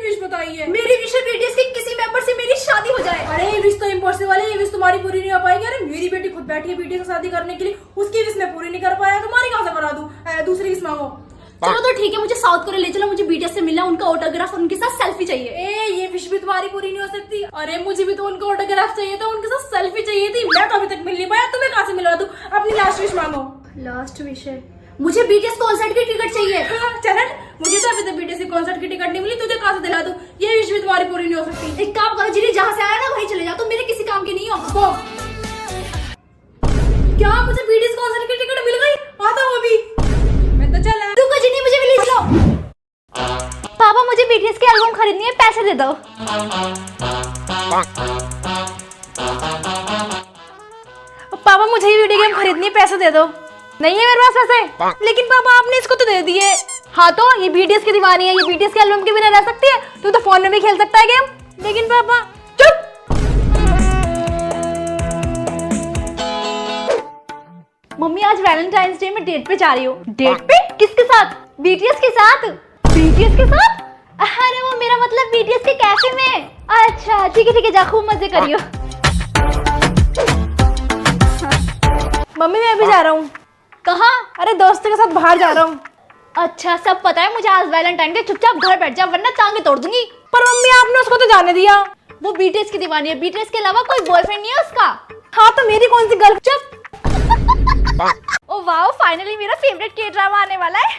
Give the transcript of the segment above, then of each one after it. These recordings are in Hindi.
विश बताई है? मेरी विश है बीटीएस के किसी मेंबर से मेरी शादी हो जाए। अरे ये विश तो इम्पॉसिबल है, ये विश तुम्हारी पूरी नहीं हो पाएगी। अरे मेरी बेटी खुद बैठी है बीटीएस से शादी करने के लिए, उसकी विश मैं पूरी नहीं कर पाया, तुम्हारी कहाँ से करा दूं? दूसरी विश मांगो। चलो तो ठीक है, मुझे साउथ कोरिया ले चलो, मुझे बीटीएस से मिलना, उनका ऑटोग्राफ और उनके साथ सेल्फी चाहिए। ये विश भी तुम्हारी पूरी नहीं हो सकती। अरे मुझे भी तो उनका ऑटोग्राफ चाहिए था, उनके साथ सेल्फी चाहिए थी, मैं तो अभी तक मिल नहीं पाया, तुम्हें कहाँ से मिलवा दूं? अपनी लास्ट विश मांगो। लास्ट विश है, मुझे बीटीएस कॉन्सर्ट की टिकट चाहिए। चलन, मुझे तो अभी तक बीटीएस की कॉन्सर्ट की टिकट नहीं मिली, तुझे कहाँ से दिला दूं? ये विश भी तुम्हारी पूरी नहीं हो सकती। एक काम करो, जिन्हें जहाँ से आया ना वहीं चले जाओ, तुम मेरे किसी काम के नहीं हो। क्या मुझे बीटीएस कॉन्सर्ट की टिकट मिल गई? आता हूँ अभी, मैं तो चला। रुको जिन्हें मुझे मिली, चलो। पापा मुझे बीटीएस की एल्बम खरीदनी है, पैसे दे दो। पापा मुझे ही वीडियो गेम खरीदनी है, पैसे दे दो। नहीं है मेरे पास पैसे। लेकिन पापा आपने इसको तो दे दिए। हाँ तो ये बीटीएस की दीवानी है, ये बीटीएस के एल्बम के बिना रह सकती है? तू तो फोन में भी खेल सकता है गेम। लेकिन पापा चुप। मम्मी आज वैलेंटाइंस डे में डेट पे जा रही हूँ। डेट पे? किसके साथ? बीटीएस के साथ। बीटीएस के साथ? अरे वो मेरा मतलब बीटीएस के कैफे में। अच्छा ठीक है जा, खूब मजे करियो। मम्मी मैं भी जा रहा हूँ। कहाँ? अरे दोस्तों के साथ बाहर जा रहा हूँ। अच्छा सब पता है मुझे, आज वैलेंटाइन डे, चुपचाप घर बैठ जा वरना टांगे तोड़ दूंगी। पर मम्मी आपने उसको तो जाने दिया। वो बीटीएस की दीवानी है, बीटीएस के अलावा कोई बॉयफ्रेंड नहीं है उसका। हाँ तो मेरी कौन सी गर्ल? चुप। ओ वाओ, फाइनली मेरा फेवरेट के ड्रामा आने वाला है।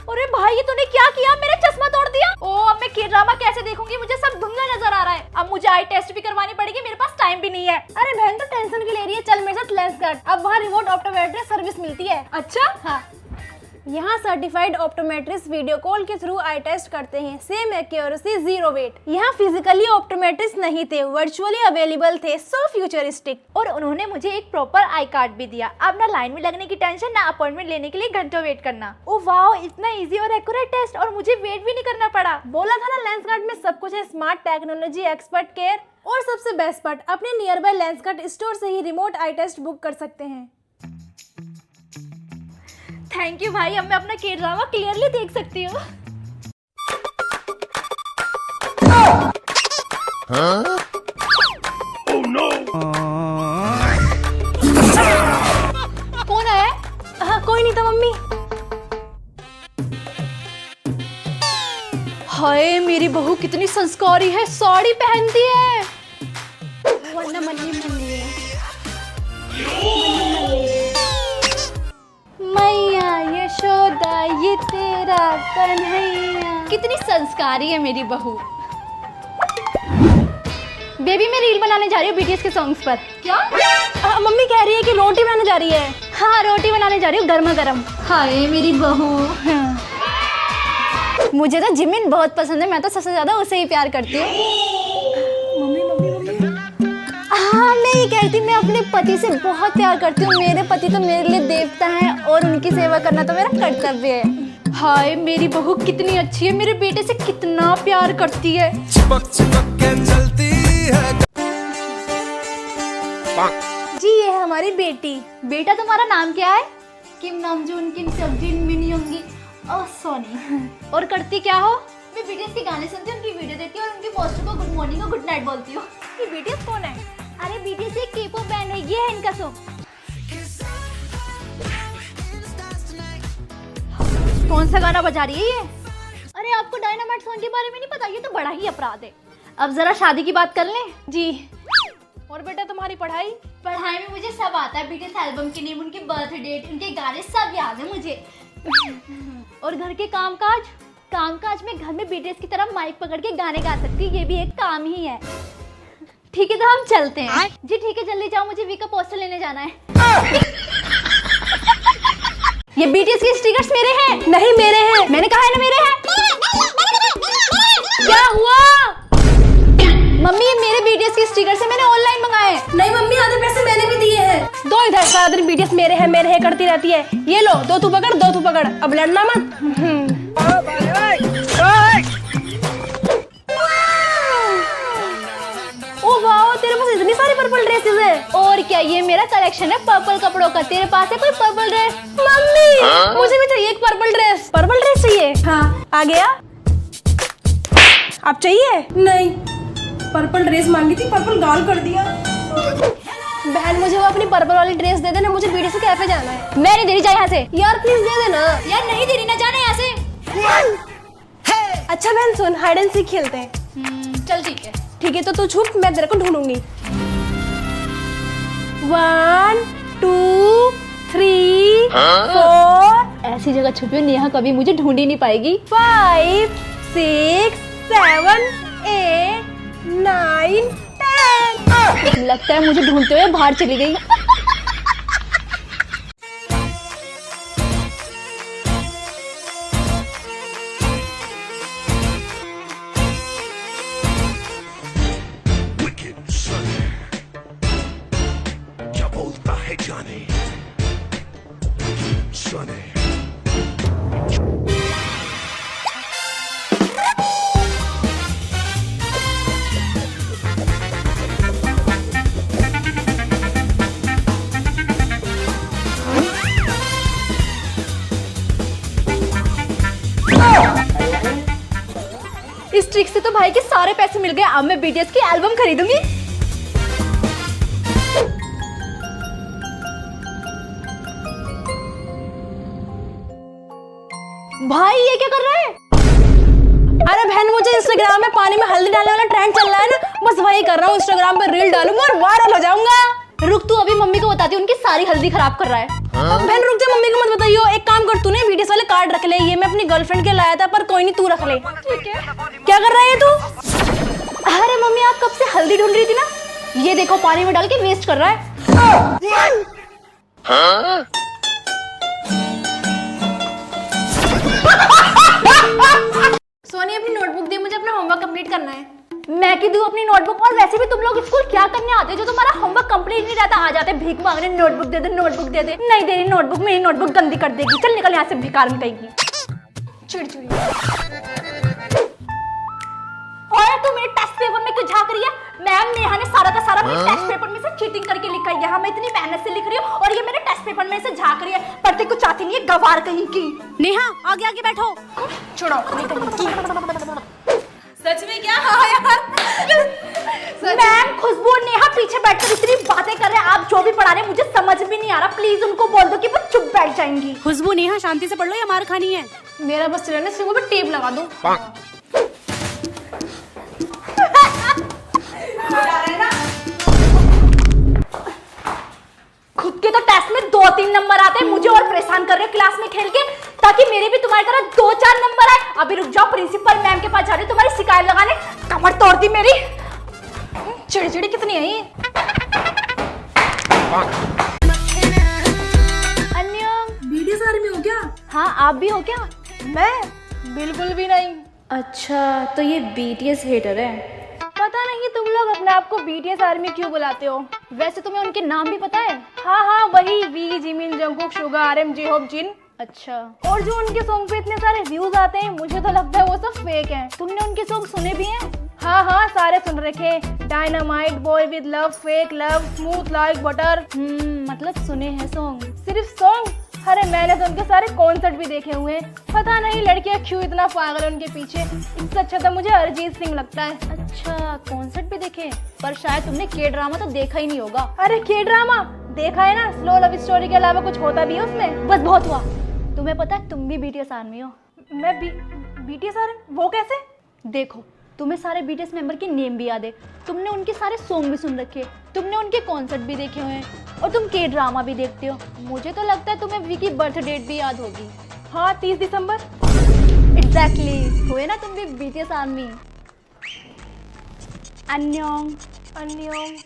अरे भाई ये तूने क्या किया, मेरा चश्मा तोड़ दिया। ओ अब मैं के ड्रामा कैसे देखूंगी, मुझे सब धुंधला नजर आ रहा है। अब मुझे आई टेस्ट भी करवानी पड़ेगी, मेरे पास टाइम भी नहीं है। अरे बहन तो टेंशन की ले रही है, चल मेरे साथ लेंस कार्ड। अब वहाँ रिमोट ऑप्टोमेट्रिस्ट सर्विस मिलती है। अच्छा हाँ, यहाँ सर्टिफाइड ऑप्टोमेट्रिस्ट वीडियो कॉल के थ्रू आई टेस्ट करते हैं, सेम एक्यूरेसी, जीरो वेट। यहाँ फिजिकली ऑप्टोमेट्रिस्ट नहीं थे, वर्चुअली अवेलेबल थे, सो फ्यूचरिस्टिक। और उन्होंने मुझे एक प्रॉपर आई कार्ड भी दिया। अब ना लाइन में लगने की टेंशन, ना अपॉइंटमेंट लेने के लिए घंटों वेट करना। ओ वाओ, इतना इजी और एक्यूरेट टेस्ट, और मुझे वेट भी नहीं करना पड़ा। बोला था ना लेंस कार्ड में सब कुछ है, स्मार्ट टेक्नोलॉजी, एक्सपर्ट केयर, और सबसे बेस्ट पार्ट, अपने near by lens card store से ही रिमोट आई टेस्ट बुक कर सकते हैं। थैंक यू भाई, अब मैं अपना के ड्रामा क्लियरली देख सकती हूँ। कौन आया? हाँ कोई नहीं था मम्मी। हाय मेरी बहू कितनी संस्कारी है, साड़ी पहनती है। वरना मैया यशोदा ये तेरा कन्हैया। कितनी संस्कारी है मेरी बहू। बेबी मैं रील बनाने जा रही हूँ बीटीएस के सॉन्ग्स पर। क्या? मम्मी कह रही है कि रोटी बनाने जा रही है। हाँ रोटी बनाने जा रही हूँ गर्मा गर्म। हाय मेरी बहू। मुझे तो जिमिन बहुत पसंद है, मैं तो सबसे ज्यादा उसे ही प्यार करती हूँ। Mummy mummy mummy. हाँ मैं ये कहती, मैं अपने पति से बहुत प्यार करती हूँ। मेरे पति तो मेरे लिए देवता है और उनकी सेवा करना तो मेरा कर्तव्य है। हाय मेरी बहू कितनी अच्छी है, मेरे बेटे से कितना प्यार करती है। चिपक चिपक के चलती है। जी ये है हमारी बेटी। बेटा तुम्हारा नाम क्या है? किम नामजून किम सबजीन मिनी होंगी। Oh sorry. और करती क्या हो? मैं बीटीएस के गाने सुनती हूँ, उनकी वीडियो देखती हूँ और उनके पोस्टर को गुड मॉर्निंग और गुड नाइट बोलती हूँ। ये बीटीएस कौन है? अरे बीटीएस एक के-पॉप बैंड है, ये है इनका सॉन्ग। कौन सा गाना बजा रही है ये? अरे आपको डायनामाइट सॉन्ग के बारे में नहीं पता? ये तो बड़ा ही अपराध है। अब जरा शादी की बात कर लें। जी। और बेटा तुम्हारी पढ़ाई? पढ़ाई में मुझे सब आता है, बीटीएस एल्बम के नेम, उनके बर्थ डेट, उनके गाने सब याद है मुझे। और घर के कामकाज? कामकाज में घर में बीटीएस की तरह माइक पकड़ के गाने गा सकती, ये भी एक काम ही है। ठीक है तो हम चलते हैं। जी ठीक है जल्दी जाओ, मुझे वी का पोस्टर लेने जाना है। ये बीटीएस के स्टिकर्स मेरे हैं। नहीं मेरे हैं। मैंने कहा है ना मेरे हैं। क्या हुआ? मम्मी ये मेरे बीटीएस के स्टिकर्स है, मैंने ऑनलाइन मंगाए। नहीं मम्मी आधे पैसे मैंने भी दिए हैं। दो इधर, सारा दिन बीटीएस मेरे है करती रहती है। ये लो, दो तू पकड़, अब लड़ना मत। ओ वाओ तेरे पास इतनी सारी पर्पल ड्रेसेस है। ओ और क्या, ये मेरा कलेक्शन है पर्पल कपड़ों का। तेरे पास है कोई पर्पल ड्रेस? मम्मी मुझे भी चाहिए एक पर्पल ड्रेस। पर्पल ड्रेस चाहिए? हाँ। आ गया? आप चाहिए? नहीं, पर्पल ड्रेस मांगी थी, पर्पल गाल कर दिया। बहन मुझे वो अपनी पर्पल वाली ड्रेस दे देना, मुझे बीडीएस कैफे जाना है। मैं नहीं दे रही, जा यहाँ से। यार प्लीज दे देना। यार नहीं दे रही ना, जाना यहाँ से। अच्छा बहन सुन, हाइड एंड सीक खेलते हैं। चल ठीक है। ठीक है तो तू छुप, मैं तेरे को ढूंढूंगी। 1 2 3 4 ऐसी जगह छुपी हुई नेहा कभी मुझे ढूंढ ही नहीं पाएगी। 5 6 7 8 9 10। लगता है मुझे ढूंढते हुए बाहर चली गई। Wicked Sonny, क्या बोलता है जाने Sonny। इस ट्रिक से तो भाई के सारे पैसे मिल गए। अब मैं बीटीएस की एल्बम खरीदूंगी। भाई ये क्या कर रहा है? अरे बहन मुझे इंस्टाग्राम में पानी में हल्दी डालने वाला ट्रेंड चल रहा है ना, बस वही कर रहा हूँ। इंस्टाग्राम पे रील डालूंगा और वायरल हो जाऊंगा। रुक, तू अभी मम्मी को बताती हूँ, उनकी सारी हल्दी खराब कर रहा है। बहन रुक जा, मम्मी को मत बताइयो। एक काम कर, तूने बीटीएस वाले कार्ड रख ले। ये मैं अपनी गर्लफ्रेंड के लाया था, पर कोई नहीं, तू रख ले। ठीक है। क्या कर रहा है तू? अरे मम्मी आप कब से हल्दी ढूंढ रही थी ना, ये देखो पानी में डाल के वेस्ट कर रहा है। सोनी अपनी नोटबुक दे, मुझे अपना होमवर्क कंप्लीट करना है। मैं की दूं अपनी नोटबुक? और वैसे भी तुम लोग स्कूल क्या करने आते हो जो तुम्हारा होमवर्क कंप्लीट नहीं रहता? आ जाते भीख मांगने, नोटबुक दे दे, नोटबुक दे दे। नहीं दे रही नोटबुक, मेरी नोटबुक गंदी कर देगी। चल निकल यहाँ से, बेकार में कहेगी। चिड़चिड़ी। और तू मेरे टेस्ट पेपर में क्यों झांक रही है? मैम नेहा ने सारा का सारा मेरे टेस्ट पेपर में से चीटिंग करके लिखा है। यहाँ मैं इतनी मेहनत से लिख रही हूँ और ये मेरे टेस्ट पेपर में से झांक रही है। पढ़ते कुछ आती नहीं है, गवार कहीं की। नेहा आगे आगे बैठो। छोड़ो, नहीं कहीं। सच में क्या? हाँ यार। मैम खुशबू और नेहा पीछे बैठकर इतनी बातें कर रहे हैं, आप जो भी पढ़ा रहे हैं मुझे समझ भी नहीं आ रहा। प्लीज उनको बोल दो कि वो चुप बैठ जाएंगी। खुशबू नेहा शांति से पढ़ लो या मार खानी है? मेरा बस चलने सिंगों पे टेप लगा दो। खुद के तो टेस्ट में 2-3 नंबर आते हैं, मुझे और परेशान कर रहे हो क्लास में खेल के, ताकि मेरे भी तुम्हारी तरह 2-4 नंबर आए। अभी रुक जाओ, प्रिंसिपल मैम के पास जा रही हूँ तुम्हारी शिकायत लगाने। कमर तोड़ दी मेरी। चिड़चिड़ी कितनी है ये? अन्य बीटीएस आर्मी हो क्या? हाँ आप भी हो क्या? मैं बिल्कुल भी नहीं। अच्छा तो ये बीटीएस हेटर है। पता नहीं तुम लोग अपने आप को बीटीएस आर्मी क्यों बुलाते हो? वैसे तुम्हें उनके नाम भी पता है? हाँ हाँ वही, V, Jimin, Jungkook, Suga, RM, J-Hope, Jin. अच्छा। और जो उनके सॉन्ग पे इतने सारे व्यूज आते हैं, मुझे तो लगता है वो सब फेक हैं। तुमने उनके सॉन्ग सुने भी हैं? हाँ हाँ सारे सुन रखे। Dynamite, boy with love, fake love, smooth like butter. मतलब सुने हैं सॉन्ग? सिर्फ सॉन्ग? अरे मैंने तो उनके सारे कॉन्सर्ट भी देखे हुए हैं। पता नहीं लड़कियां क्यों इतना पागल है उनके पीछे। इससे अच्छा तो मुझे अरिजीत सिंह लगता है। अच्छा कॉन्सर्ट भी देखे, पर शायद तुमने के ड्रामा तो देखा ही नहीं होगा। अरे के ड्रामा देखा है ना, स्लो लव स्टोरी के अलावा कुछ होता भी है उसमें? बस बहुत हुआ। तुम्हें पता है तुम भी बीटीएस आर्मी हो? मैं बीटीएस आर्मी? वो कैसे? देखो तुम्हें सारे बीटीएस मेंबर के नेम भी याद है, तुमने उनके सारे सॉन्ग भी सुन रखे, तुमने उनके कॉन्सर्ट भी देखे हुए हैं और तुम के ड्रामा भी देखते हो। मुझे तो लगता है तुम्हें वी की बर्थ डेट भी याद होगी। हाँ 30 दिसंबर। एग्जैक्टली, हुए ना तुम भी बीटीएस आर्मी। अन्योंग अन्योंग।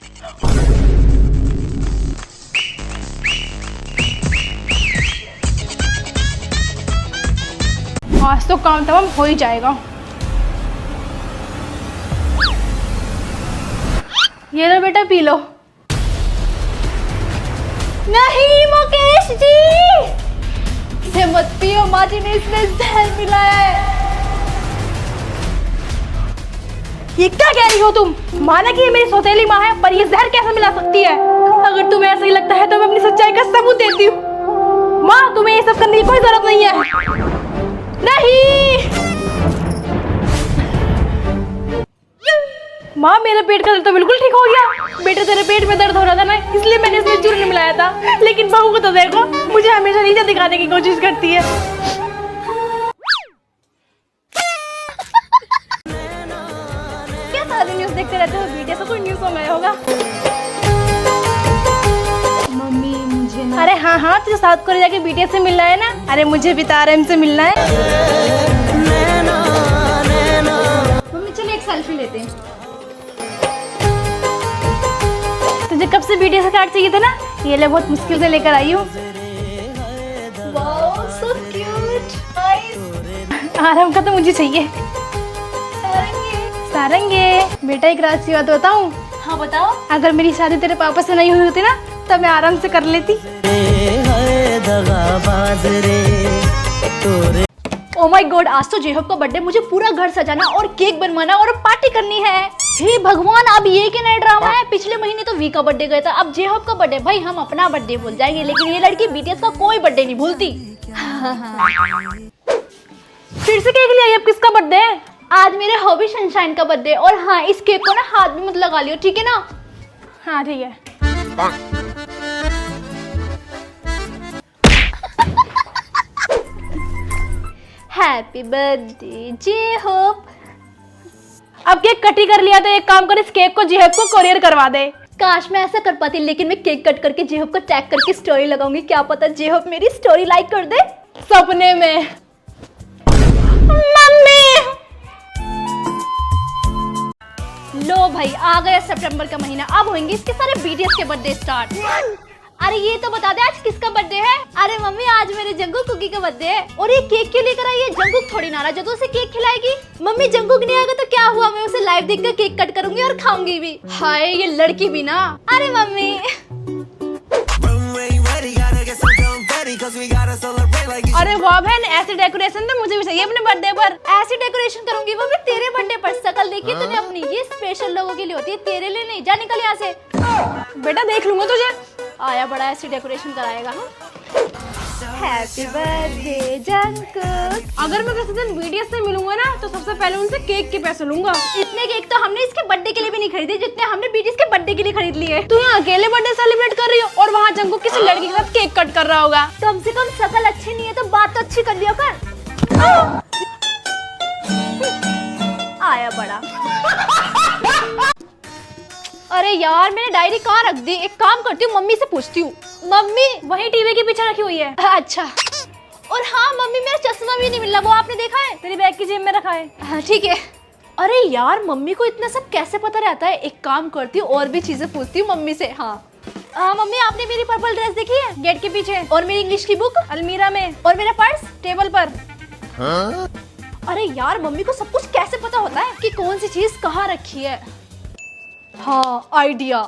आज तो काम तमाम हो ही जाएगा। ये लो बेटा पी लो। नहीं मुकेश जी, इसे मत पियो, माँ जी ने इसमें जहर मिला है। ये क्या कह रही हो तुम? माना कि ये मेरी सौतेली माँ है, पर ये जहर कैसे मिला सकती है? अगर तुम्हें ऐसा ही लगता है तो मैं अपनी सच्चाई का सबूत देती हूँ। माँ, तुम्हें ये सब करने की कोई जरूरत नहीं है। नहीं माँ, मेरे पेट का दर्द तो बिल्कुल ठीक हो गया। बेटा, तेरे पेट में दर्द हो रहा था ना, इसलिए मैंने इसमें चूर्ण मिलाया था। लेकिन बहू को तो देखो, मुझे हमेशा नीचा दिखाने की कोशिश करती है। क्या सारी न्यूज़ देखते रहते हो? बीटीएस का कोई न्यूज़ हो गया होगा। मम्मी मुझे ना, अरे हाँ, तुझे साउथ कोरिया के बीटीएस से मिलना है ना? अरे मुझे भी तारम से मिलना है। मम्मी चलो एक सेल्फी लेते हैं। तुझे कब से बीटीएस का कार्ड चाहिए था ना? ये ले, बहुत मुश्किल से लेकर आई हूँ। Wow so cute, nice. आराम का तो मुझे चाहिए। सारंगे बेटा, एक रात की बात बताऊं? हाँ बताओ। अगर मेरी शादी तेरे पापा से नहीं हुई होती ना, तब मैं आराम से कर लेती। ओ माय गॉड, आज तो जेहब का बर्थडे, मुझे पूरा घर सजाना और केक बनवाना और पार्टी करनी है। हे भगवान, अब ये क्या नया ड्रामा है? पिछले महीने तो वी का बर्थडे गया था, अब जेहब का बर्थडे। भाई हम अपना बर्थडे भूल जाएंगे, लेकिन ये लड़की बीटीएस का कोई बर्थडे नहीं भूलती। फिर से केक ले आई, अब किसका बर्थडे है? आज मेरे हॉबी सनशाइन का बर्थडे। और हाँ, इस केक को ना हाथ भी मत लगा लियो, ठीक है ना? हाँ ठीक है। हैप्पी बर्थडे जेहब। अब केक कट ही कर लिया तो एक काम कर, इस केक को जेहब को कोरियर करवा दे। काश मैं ऐसा कर पाती, लेकिन मैं केक कट करके जेहब को टैग करके स्टोरी लगाऊंगी। क्या पता जेहब मेरी स्टोरी लाइक कर दे। सपने में। मम्मी, लो भाई, आ गया सितंबर का महीना, अब होंगे इसके सारे बीटीएस के बर्थडे स्टार्ट। अरे ये तो बता दे आज किसका बर्थडे है? अरे मम्मी, आज मेरे जंगुक कुकी का बर्थडे है। और ये केक क्यों लेकर आई है? जंगुक थोड़ी नाराज है तो उसे केक खिलाएगी। मम्मी, जंगुक नहीं आएगा तो क्या हुआ, मैं उसे लाइव देखकर केक कट करूंगी और खाऊंगी भी। हाय, ये लड़की भी ना। अरे मम्मी, अरे वाह बहन, ऐसी डेकोरेशन तो मुझे भी चाहिए अपने बर्थडे पर। ऐसी डेकोरेशन करूंगी वो भी तेरे बर्थडे पर। शकल देखी तूने अपनी? ये स्पेशल लोगों के लिए होती है, तेरे लिए नहीं। जा निकल यहाँ से। बेटा देख लूंगा तुझे। आया बड़ा ऐसी डेकोरेशन कराएगा। Happy birthday Jungkook. अगर मैं किसी दिन बीटीएस से मिलूंगा ना, तो सबसे पहले उनसे केक के पैसे लूंगा। इतने केक तो हमने इसके बर्थडे के लिए भी नहीं खरीदे जितने हमने बीटीएस के बर्थडे के लिए खरीद लिए। तू यहाँ अकेले बर्थडे सेलिब्रेट कर रही हो और वहाँ जंगुक किसी लड़की के साथ केक कट कर रहा होगा। कम से कम शकल अच्छी नहीं है तो बात तो अच्छी कर लिया कर। आया बड़ा। अरे यार, मैंने डायरी कहाँ रख दी? एक काम करती हूँ, मम्मी से पूछती हूँ। मम्मी, वही टीवी के पीछे रखी हुई है। अच्छा। और हाँ मम्मी, मेरा चश्मा भी नहीं मिला, वो आपने देखा है? तेरी बैग की जेब में रखा है। हाँ ठीक है। अरे यार, मम्मी को इतना सब कैसे पता रहता है? एक काम करती हूँ, और भी चीजें पूछती हूँ मम्मी से। हाँ मम्मी, आपने मेरी पर्पल ड्रेस देखी है? गेट के पीछे। और मेरी इंग्लिश की बुक? अलमीरा में। और मेरा पर्स? टेबल पर। अरे यार, मम्मी को सब कुछ कैसे पता होता है कि कौन सी चीज कहाँ रखी है? हाँ, आइडिया।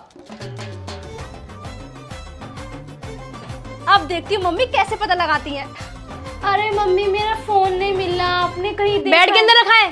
अब देखती हूँ मम्मी कैसे पता लगाती हैं। अरे मम्मी, मेरा फोन नहीं मिला, आपने कहीं देखा? बेड के अंदर रखा है।